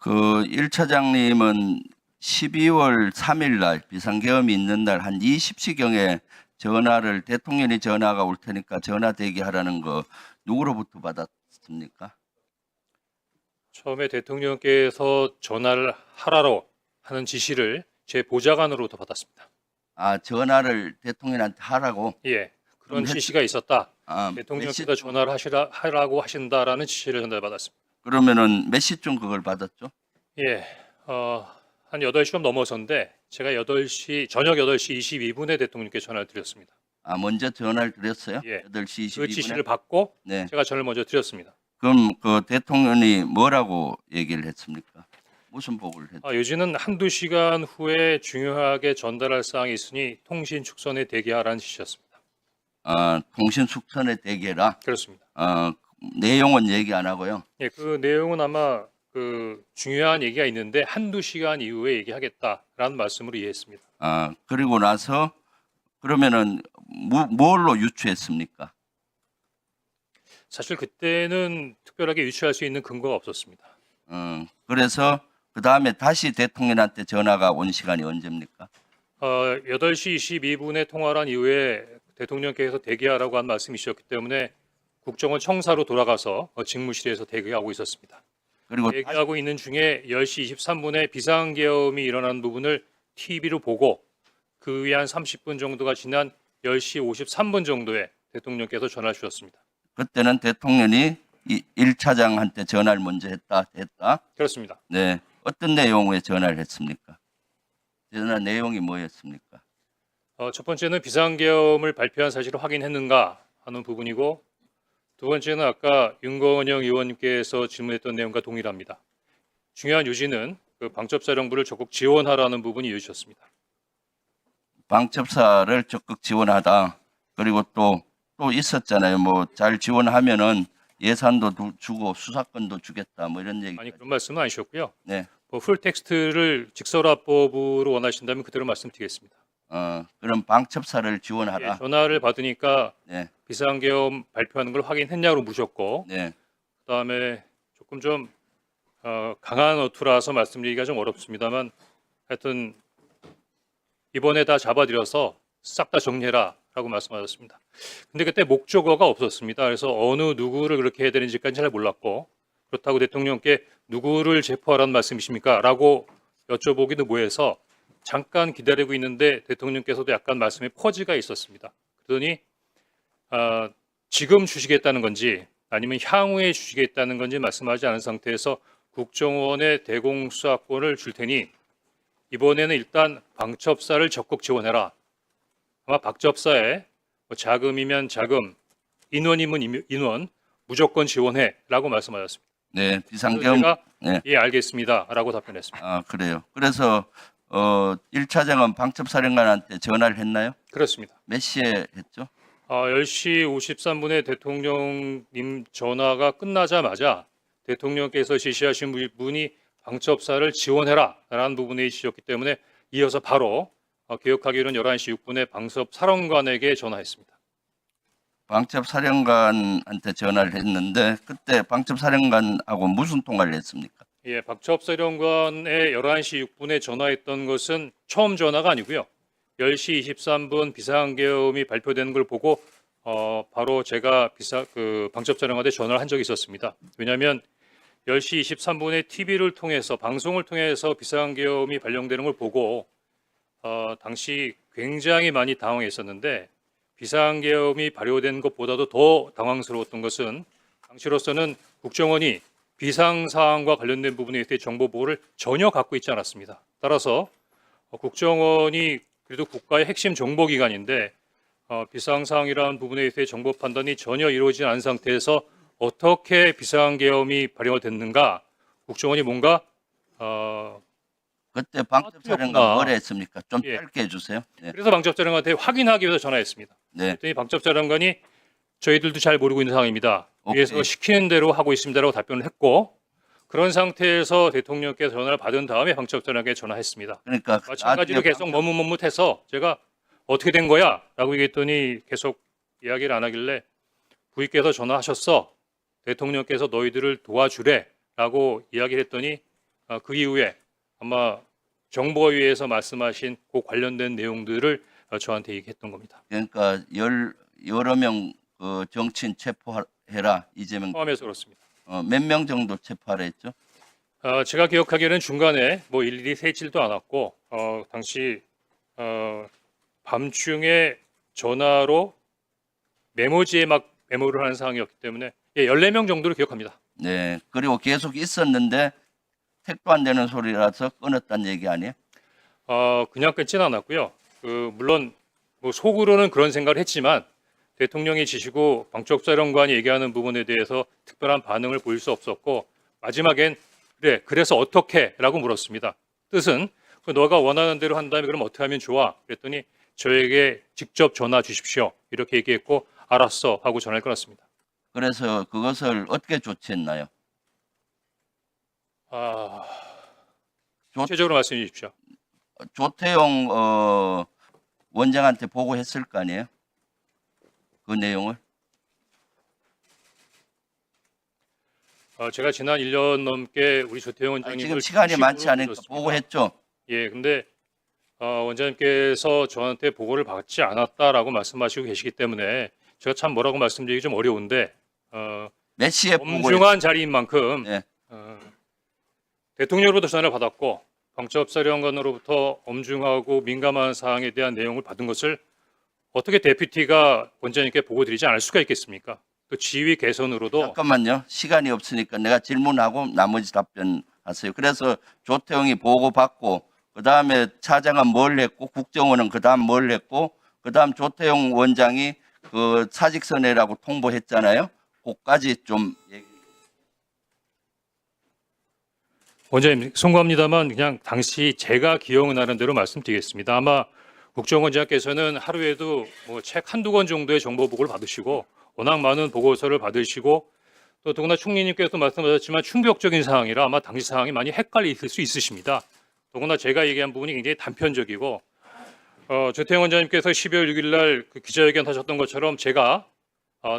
그 1차장님은 12월 3일 날 비상계엄이 있는 날 한 20시경에 전화를 대통령이 전화가 올 테니까 전화 대기하라는 거 누구로부터 받았습니까? 처음에 대통령께서 전화를 하라고 하는 지시를 제 보좌관으로부터 받았습니다. 아, 전화를 대통령한테 하라고? 예, 그런 그럼 지시가 있었다. 아, 대통령께서 전화를 하라고 하신다라는 지시를 전달받았습니다. 그러면은 몇 시쯤 그걸 받았죠? 예, 한 8시 좀 넘어서인데 제가 저녁 8시 22분에 대통령께 전화를 드렸습니다. 아, 먼저 전화를 드렸어요? 예, 8시 그 22분에? 지시를 받고 네. 제가 전화를 먼저 드렸습니다. 그럼 그 대통령이 뭐라고 얘기를 했습니까? 무슨 보고를 했죠? 요지는 한두 시간 후에 중요하게 전달할 사항이 있으니 통신 축선에 대기하라는 지시였습니다. 아, 통신 숙선에 대기해라. 그렇습니다. 내용은 얘기 안 하고요. 예, 그 내용은 아마 그 중요한 얘기가 있는데 한두 시간 이후에 얘기하겠다라는 말씀으로 이해했습니다. 아, 그리고 나서 그러면은 뭘로 유추했습니까? 사실 그때는 특별하게 유추할 수 있는 근거가 없었습니다. 그래서 그 다음에 다시 대통령한테 전화가 온 시간이 언제입니까? 8시 22분에 통화를 한 이후에 대통령께서 대기하라고 한 말씀이셨기 때문에 국정원 청사로 돌아가서 직무실에서 대기하고 있었습니다. 그리고 대기하고 있는 중에 10시 23분에 비상계엄이 일어난 부분을 TV로 보고 그 후에 한 30분 정도가 지난 10시 53분 정도에 대통령께서 전화 주셨습니다. 그때는 대통령이 1차장한테 전화를 먼저 했다. 그렇습니다. 네. 어떤 내용의 전화를 했습니까? 전화 내용이 뭐였습니까? 첫 번째는 비상계엄을 발표한 사실을 확인했는가 하는 부분이고 두 번째는 아까 윤건영 의원님께서 질문했던 내용과 동일합니다. 중요한 요지는 그 방첩사령부를 적극 지원하라는 부분이 이어졌습니다. 방첩사를 적극 지원하다. 그리고 또 있었잖아요. 뭐 잘 지원하면은 예산도 주고 수사권도 주겠다. 뭐 이런 얘기. 아니 그런 말씀은 아니셨고요. 네. 풀 텍스트를 직설화법으로 원하신다면 그대로 말씀드리겠습니다. 그럼 방첩사를 지원하라. 예, 전화를 받으니까 네. 비상계엄 발표하는 걸 확인했냐고 묻었고 네. 그다음에 조금 좀 강한 어투라서 말씀드리기가 좀 어렵습니다만 하여튼 이번에 다 잡아들여서 싹 다 정리해라라고 말씀하셨습니다. 근데 그때 목적어가 없었습니다. 그래서 어느 누구를 그렇게 해야 되는지까지 잘 몰랐고 그렇다고 대통령께 누구를 체포하라는 말씀이십니까? 라고 여쭤보기도 뭐해서 잠깐 기다리고 있는데 대통령께서도 약간 말씀에 퍼지가 있었습니다. 그러더니 지금 주시겠다는 건지 아니면 향후에 주시겠다는 건지 말씀하지 않은 상태에서 국정원의 대공수사권을 줄 테니 이번에는 일단 방첩사를 적극 지원해라. 아마 방첩사에 자금이면 자금, 인원이면 인원 무조건 지원해라고 말씀하셨습니다. 네. 비상계엄. 제가 네. 예 알겠습니다라고 답변했습니다. 아, 그래요. 그래서 1차장은 방첩사령관한테 전화를 했나요? 그렇습니다. 몇 시에 했죠? 10시 53분에 대통령님 전화가 끝나자마자 대통령께서 지시하신 분이 방첩사를 지원해라라는 부분에 지시였기 때문에 이어서 바로 기억하기로는 11시 6분에 방첩사령관에게 전화했습니다. 방첩사령관한테 전화를 했는데 그때 방첩사령관하고 무슨 통화를 했습니까? 예, 방첩사령관에 11시 6분에 전화했던 것은 처음 전화가 아니고요. 10시 23분 비상계엄이 발표되는 걸 보고 바로 제가 방첩사령관한테 전화를 한 적이 있었습니다. 왜냐하면 10시 23분에 TV를 통해서 방송을 통해서 비상계엄이 발령되는 걸 보고 당시 굉장히 많이 당황했었는데 비상계엄이 발효된 것보다도 더 당황스러웠던 것은 당시로서는 국정원이 비상사항과 관련된 부분에 대해 정보 보호를 전혀 갖고 있지 않았습니다. 따라서 국정원이 그래도 국가의 핵심 정보기관인데 비상사항이라는 부분에 대해 정보 판단이 전혀 이루어지지 않은 상태에서 어떻게 비상계엄이 발효가 됐는가 국정원이 뭔가 그때 방첩사령관 뭐라 했습니까? 좀 예. 짧게 해주세요. 네. 그래서 방첩사령관한테 확인하기 위해서 전화했습니다. 네. 그랬더니 방첩사령관이 저희들도 잘 모르고 있는 상황입니다. 위에서 시키는 대로 하고 있습니다라고 답변을 했고 그런 상태에서 대통령께서 전화를 받은 다음에 방첩사령관에게 전화했습니다. 그러니까 마찬가지로 계속 머뭇머뭇해서 제가 어떻게 된 거야? 라고 얘기했더니 계속 이야기를 안 하길래 부위께서 전화하셨어. 대통령께서 너희들을 도와주래 라고 이야기를 했더니 그 이후에 아마 정보위에서 말씀하신 그 관련된 내용들을 저한테 얘기했던 겁니다. 그러니까 여러 명 정치인 체포해라 이재명 포함해서 그렇습니다. 몇 명 정도 체포하라 했죠? 제가 기억하기에는 중간에 뭐 일일이 세지도 않았고 당시 밤중에 전화로 메모지에 막 메모를 하는 상황이었기 때문에 14명 정도로 기억합니다. 네. 그리고 계속 있었는데 택도 안 되는 소리라서 끊었다는 얘기 아니에요? 그냥 끊지는 않았고요. 물론 뭐 속으로는 그런 생각을 했지만 대통령이 지시고 방첩사령관이 얘기하는 부분에 대해서 특별한 반응을 보일 수 없었고 마지막엔 그래 그래서 어떻게라고 물었습니다. 뜻은 너가 원하는 대로 한다면 그럼 어떻게 하면 좋아? 그랬더니 저에게 직접 전화 주십시오. 이렇게 얘기했고 알았어 하고 전화를 끊었습니다. 그래서 그것을 어떻게 조치했나요? 구체적으로 말씀해 주십시오. 조태용 원장한테 보고했을 거 아니에요? 그 내용을? 제가 지난 1년 넘게 우리 조태용 아니, 원장님을 지금 시간이 수시로 많지 않으니까 불렀습니다. 보고했죠? 예, 근데 원장님께서 저한테 보고를 받지 않았다라고 말씀하시고 계시기 때문에 제가 참 뭐라고 말씀드리기 좀 어려운데 몇 시에 보고했죠? 엄중한 자리인 만큼 네. 대통령으로부터 전화를 받았고 방첩사령관으로부터 엄중하고 민감한 사항에 대한 내용을 받은 것을 어떻게 데피티가 원장님께 보고드리지 않을 수가 있겠습니까? 또 지휘 개선으로도 잠깐만요. 시간이 없으니까 내가 질문하고 나머지 답변하세요. 그래서 조태용이 보고받고 그다음에 차장은 뭘 했고 국정원은 그다음 뭘 했고 그다음 조태용 원장이 그 사직서내라고 통보했잖아요. 그까지 좀 얘기. 원장님 송구합니다만 그냥 당시 제가 기억나는 대로 말씀드리겠습니다. 아마 국정원장께서는 하루에도 뭐 책 한두 권 정도의 정보 보고를 받으시고 워낙 많은 보고서를 받으시고 또 더구나 총리님께서도 말씀하셨지만 충격적인 사항이라 아마 당시 상황이 많이 헷갈릴 수 있으십니다. 더구나 제가 얘기한 부분이 굉장히 단편적이고 조태용 원장님께서 12월 6일 날그 기자회견 하셨던 것처럼 제가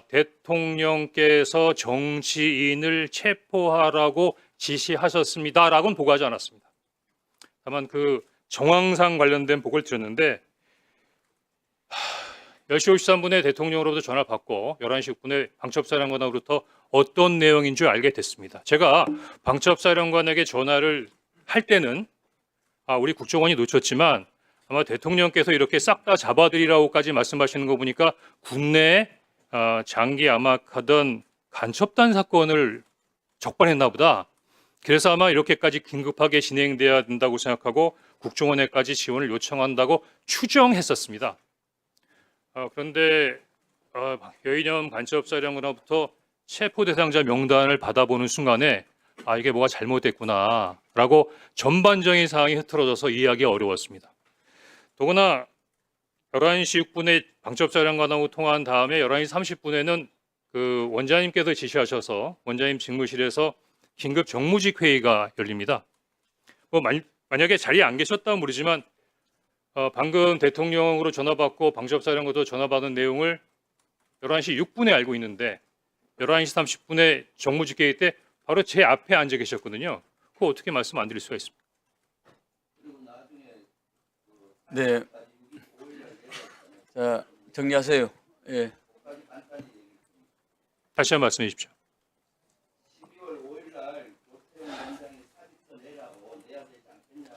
대통령께서 정치인을 체포하라고 지시하셨습니다라고는 보고하지 않았습니다. 다만 그 정황상 관련된 보고를 드렸는데 10시 53분에 대통령으로부터 전화를 받고 11시 6분에 방첩사령관으로부터 어떤 내용인 줄 알게 됐습니다. 제가 방첩사령관에게 전화를 할 때는 우리 국정원이 놓쳤지만 아마 대통령께서 이렇게 싹 다 잡아드리라고까지 말씀하시는 거 보니까 국내에 장기 암약하던 간첩단 사건을 적발했나 보다. 그래서 아마 이렇게까지 긴급하게 진행돼야 된다고 생각하고 국정원에까지 지원을 요청한다고 추정했었습니다. 그런데 여인영 간첩사령관으로부터 체포 대상자 명단을 받아보는 순간에 이게 뭐가 잘못됐구나라고 전반적인 사항이 흐트러져서 이해하기 어려웠습니다. 더구나 11시 6분에 방첩사령관하고 통화한 다음에 11시 30분에는 그 원장님께서 지시하셔서 원장님 직무실에서 긴급 정무직 회의가 열립니다. 뭐 만약에 자리에 안 계셨다면 모르지만 방금 대통령으로 전화받고 방첩사령관으로 전화받은 내용을 11시 6분에 알고 있는데 11시 30분에 정무직 회의 때 바로 제 앞에 앉아 계셨거든요. 그거 어떻게 말씀 안 드릴 수가 있습니까? 네. 자, 정리하세요. 예. 다시 한번 말씀해 주십시오. 12월 5일 날 조태용 원장이 사직서 내라고 내야 되지 않겠냐.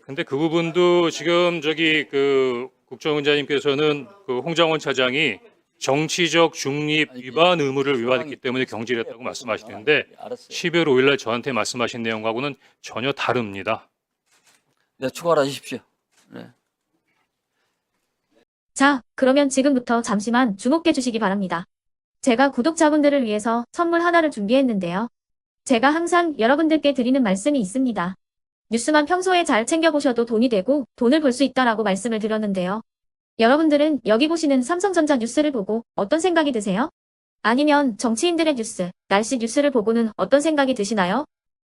근데 그 부분도 지금 그 국정원장님께서는 그 홍장원 차장이 정치적 중립 위반 의무를 위반했기 때문에 경질했다고 말씀하시는데 알았어요. 12월 5일 날 저한테 말씀하신 내용하고는 전혀 다릅니다. 네, 추가를 하십시오. 네. 자, 그러면 지금부터 잠시만 주목해 주시기 바랍니다. 제가 구독자분들을 위해서 선물 하나를 준비했는데요. 제가 항상 여러분들께 드리는 말씀이 있습니다. 뉴스만 평소에 잘 챙겨보셔도 돈이 되고 돈을 벌 수 있다라고 말씀을 드렸는데요. 여러분들은 여기 보시는 삼성전자 뉴스를 보고 어떤 생각이 드세요? 아니면 정치인들의 뉴스, 날씨 뉴스를 보고는 어떤 생각이 드시나요?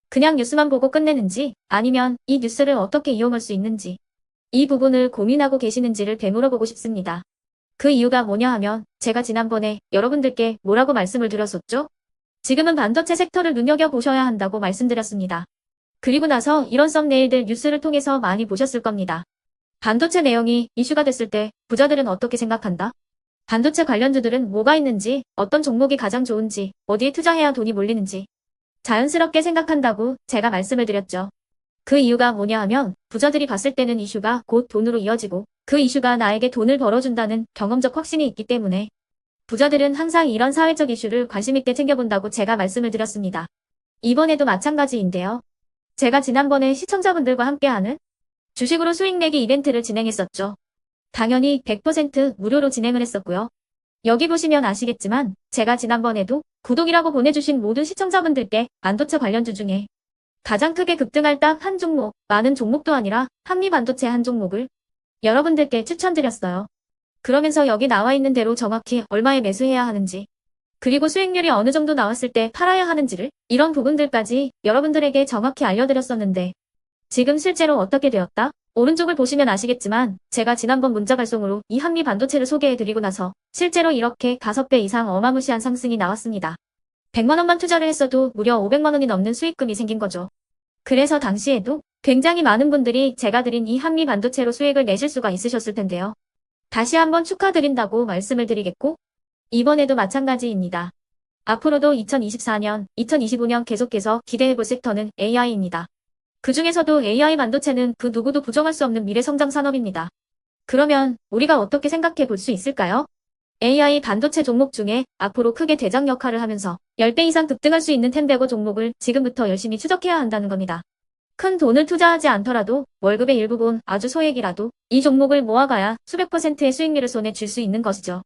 그냥 뉴스만 보고 끝내는지 아니면 이 뉴스를 어떻게 이용할 수 있는지 이 부분을 고민하고 계시는지를 되물어보고 싶습니다. 그 이유가 뭐냐 하면 제가 지난번에 여러분들께 뭐라고 말씀을 드렸었죠? 지금은 반도체 섹터를 눈여겨보셔야 한다고 말씀드렸습니다. 그리고 나서 이런 썸네일들 뉴스를 통해서 많이 보셨을 겁니다. 반도체 내용이 이슈가 됐을 때 부자들은 어떻게 생각한다? 반도체 관련주들은 뭐가 있는지, 어떤 종목이 가장 좋은지, 어디에 투자해야 돈이 몰리는지 자연스럽게 생각한다고 제가 말씀을 드렸죠. 그 이유가 뭐냐 하면 부자들이 봤을 때는 이슈가 곧 돈으로 이어지고 그 이슈가 나에게 돈을 벌어준다는 경험적 확신이 있기 때문에 부자들은 항상 이런 사회적 이슈를 관심 있게 챙겨본다고 제가 말씀을 드렸습니다. 이번에도 마찬가지인데요. 제가 지난번에 시청자분들과 함께하는 주식으로 수익 내기 이벤트를 진행했었죠. 당연히 100% 무료로 진행을 했었고요. 여기 보시면 아시겠지만 제가 지난번에도 구독이라고 보내주신 모든 시청자분들께 반도체 관련주 중에 가장 크게 급등할 딱 한 종목, 많은 종목도 아니라 한미반도체 한 종목을 여러분들께 추천드렸어요. 그러면서 여기 나와 있는 대로 정확히 얼마에 매수해야 하는지, 그리고 수익률이 어느 정도 나왔을 때 팔아야 하는지를 이런 부분들까지 여러분들에게 정확히 알려드렸었는데 지금 실제로 어떻게 되었다? 오른쪽을 보시면 아시겠지만 제가 지난번 문자 발송으로 이 한미 반도체를 소개해드리고 나서 실제로 이렇게 5배 이상 어마무시한 상승이 나왔습니다. 100만 원만 투자를 했어도 무려 500만 원이 넘는 수익금이 생긴 거죠. 그래서 당시에도 굉장히 많은 분들이 제가 드린 이 한미 반도체로 수익을 내실 수가 있으셨을 텐데요. 다시 한번 축하드린다고 말씀을 드리겠고 이번에도 마찬가지입니다. 앞으로도 2024년, 2025년 계속해서 기대해볼 섹터는 AI입니다. 그 중에서도 AI 반도체는 그 누구도 부정할 수 없는 미래성장 산업입니다. 그러면 우리가 어떻게 생각해 볼 수 있을까요? AI 반도체 종목 중에 앞으로 크게 대장 역할을 하면서 10배 이상 급등할 수 있는 템베고 종목을 지금부터 열심히 추적해야 한다는 겁니다. 큰 돈을 투자하지 않더라도 월급의 일부분 아주 소액이라도 이 종목을 모아가야 수백 %의 수익률을 손에 쥘 수 있는 것이죠.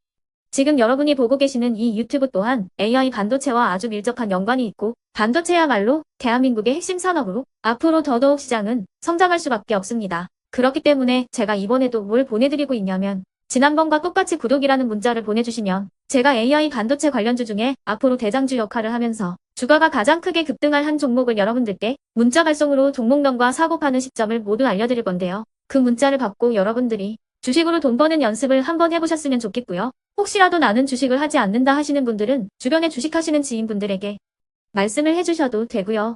지금 여러분이 보고 계시는 이 유튜브 또한 AI 반도체와 아주 밀접한 연관이 있고 반도체야말로 대한민국의 핵심 산업으로 앞으로 더더욱 시장은 성장할 수밖에 없습니다. 그렇기 때문에 제가 이번에도 뭘 보내드리고 있냐면 지난번과 똑같이 구독이라는 문자를 보내주시면 제가 AI 반도체 관련주 중에 앞으로 대장주 역할을 하면서 주가가 가장 크게 급등할 한 종목을 여러분들께 문자 발송으로 종목명과 사고 파는 시점을 모두 알려드릴 건데요. 그 문자를 받고 여러분들이 주식으로 돈 버는 연습을 한번 해보셨으면 좋겠고요. 혹시라도 나는 주식을 하지 않는다 하시는 분들은 주변에 주식하시는 지인분들에게 말씀을 해주셔도 되고요.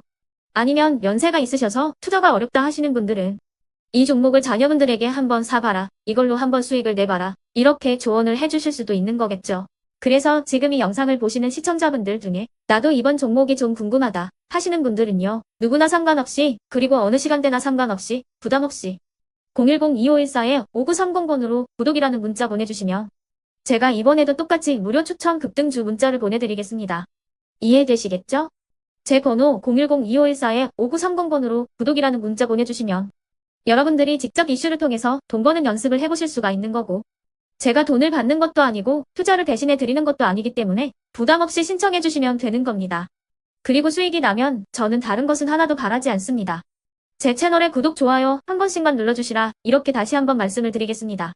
아니면 연세가 있으셔서 투자가 어렵다 하시는 분들은 이 종목을 자녀분들에게 한번 사봐라. 이걸로 한번 수익을 내봐라. 이렇게 조언을 해주실 수도 있는 거겠죠. 그래서 지금 이 영상을 보시는 시청자분들 중에 나도 이번 종목이 좀 궁금하다 하시는 분들은요. 누구나 상관없이 그리고 어느 시간대나 상관없이 부담 없이 010-2514-5930번으로 구독이라는 문자 보내주시면 제가 이번에도 똑같이 무료 추천 급등주 문자를 보내드리겠습니다. 이해되시겠죠? 제 번호 010-2514-5930번으로 구독이라는 문자 보내주시면 여러분들이 직접 이슈를 통해서 돈 버는 연습을 해보실 수가 있는 거고 제가 돈을 받는 것도 아니고 투자를 대신해 드리는 것도 아니기 때문에 부담 없이 신청해 주시면 되는 겁니다. 그리고 수익이 나면 저는 다른 것은 하나도 바라지 않습니다. 제 채널에 구독, 좋아요 한 번씩만 눌러주시라 이렇게 다시 한번 말씀을 드리겠습니다.